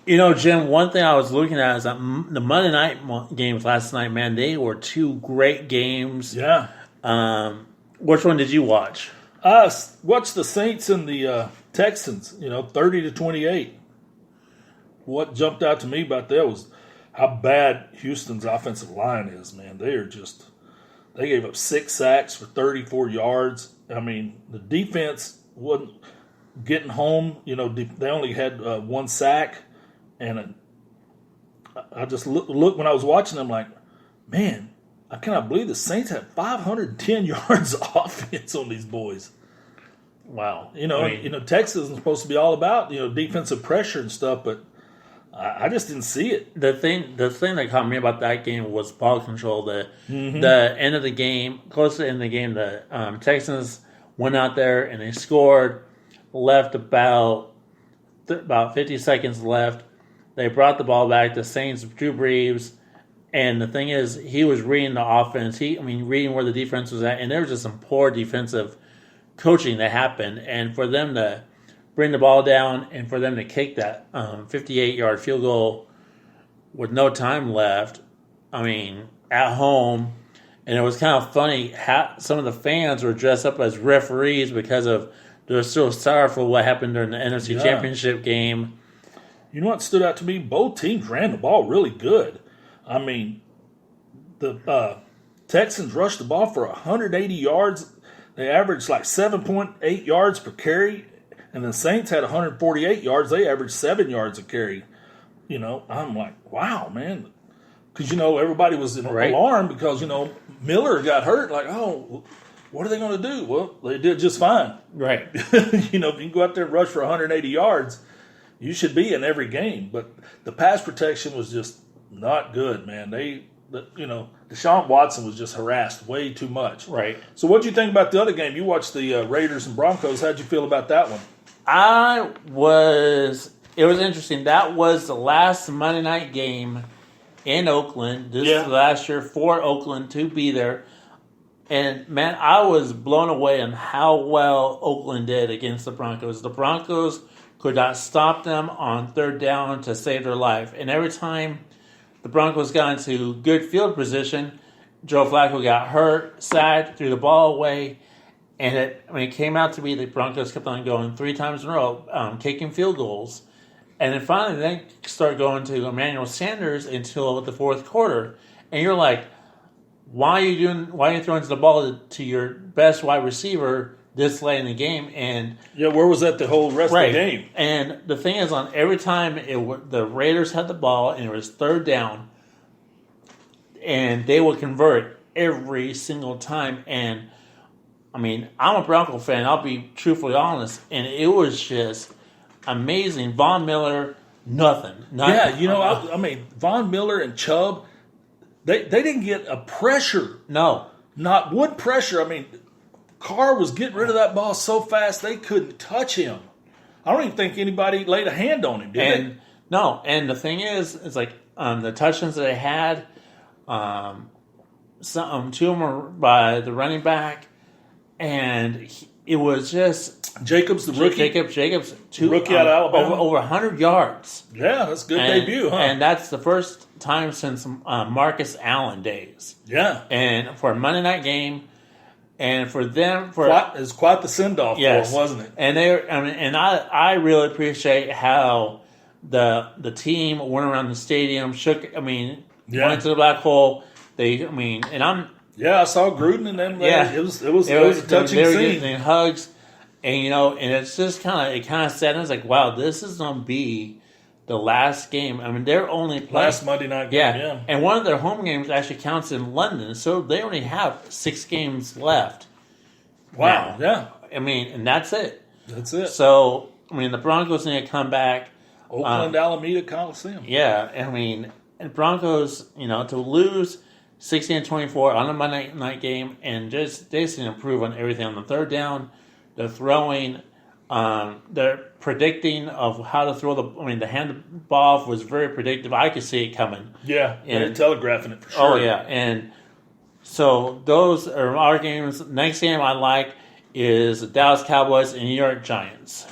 Jim, one thing I was looking at is that the Monday night games last night, man, they were two great games. Yeah. Which one did you watch? I watched the Saints and the Texans, 30-28. What jumped out to me about that was how bad Houston's offensive line is, man. They gave up 6 sacks for 34 yards. I mean, the defense wasn't getting home. They only had 1 sack. And I just looked when I was watching them like, man, I cannot believe the Saints had 510 yards of offense on these boys. Wow. Texas is supposed to be all about, defensive pressure and stuff, but I just didn't see it. The thing that caught me about that game was ball control. The end of the game, close to the end of the game, the Texans went out there and they scored, left about 50 seconds left. They brought the ball back. The Saints, Drew Brees, and the thing is, he was reading the offense. Reading where the defense was at, and there was just some poor defensive coaching that happened. And for them to bring the ball down and for them to kick that 58-yard field goal with no time left, at home, and it was kind of funny how some of the fans were dressed up as referees because they're so sorrowful what happened during the NFC Championship game. You know what stood out to me? Both teams ran the ball really good. The Texans rushed the ball for 180 yards. They averaged like 7.8 yards per carry. And the Saints had 148 yards. They averaged 7 yards a carry. I'm like, wow, man. Because, everybody was in alarm because, Miller got hurt. Like, oh, what are they going to do? Well, they did just fine. Right. If you can go out there and rush for 180 yards, you should be in every game. But the pass protection was just not good, man. Deshaun Watson was just harassed way too much. Right. So what did you think about the other game? You watched the Raiders and Broncos. How'd you feel about that one? It was interesting. That was the last Monday night game in Oakland. This is last year for Oakland to be there. And, man, I was blown away on how well Oakland did against the Broncos. The Broncos could not stop them on third down to save their life. And every time the Broncos got into good field position, Joe Flacco got hurt, sacked, threw the ball away. And it came out to be the Broncos kept on going 3 times in a row, kicking field goals. And then finally they start going to Emmanuel Sanders until the fourth quarter. And you're like, why are you throwing the ball to your best wide receiver this late in the game? And where was that the whole rest of the game? And the thing is, on every time the Raiders had the ball and it was third down, and they would convert every single time. And I'm a Bronco fan. I'll be truthfully honest, and it was just amazing. Von Miller, nothing. Von Miller and Chubb, they didn't get a pressure. No, not one pressure. Carr was getting rid of that ball so fast they couldn't touch him. I don't even think anybody laid a hand on him, did they? No, and the thing is, it's like the touchdowns that they had, two of them were by the running back, and it was just Jacobs, the rookie. Jacobs, rookie out of Alabama, over 100 yards. Yeah, that's a good debut, huh? And that's the first time since Marcus Allen days. Yeah, and for a Monday night game. And for them, it was quite the send-off for them, wasn't it? And I really appreciate how the team went around the stadium, shook. Went into the black hole. I saw Gruden and them. It was a touching they were scene. Getting hugs, and it's just kind of sad. I was like, wow, this is gonna be the last game. They're only playing last Monday night game. Yeah, and one of their home games actually counts in London, so they only have 6 games left. Wow. Now. Yeah. And that's it. That's it. So the Broncos need to come back. Oakland Alameda Coliseum. Yeah, and Broncos, to lose 16-24 on a Monday night game, and they just need to improve on everything on the third down. They're throwing. They're predicting of how to throw the hand ball was very predictive. I could see it coming. Yeah, they're telegraphing it for sure. Oh, yeah. And so those are our games. Next game I like is the Dallas Cowboys and New York Giants.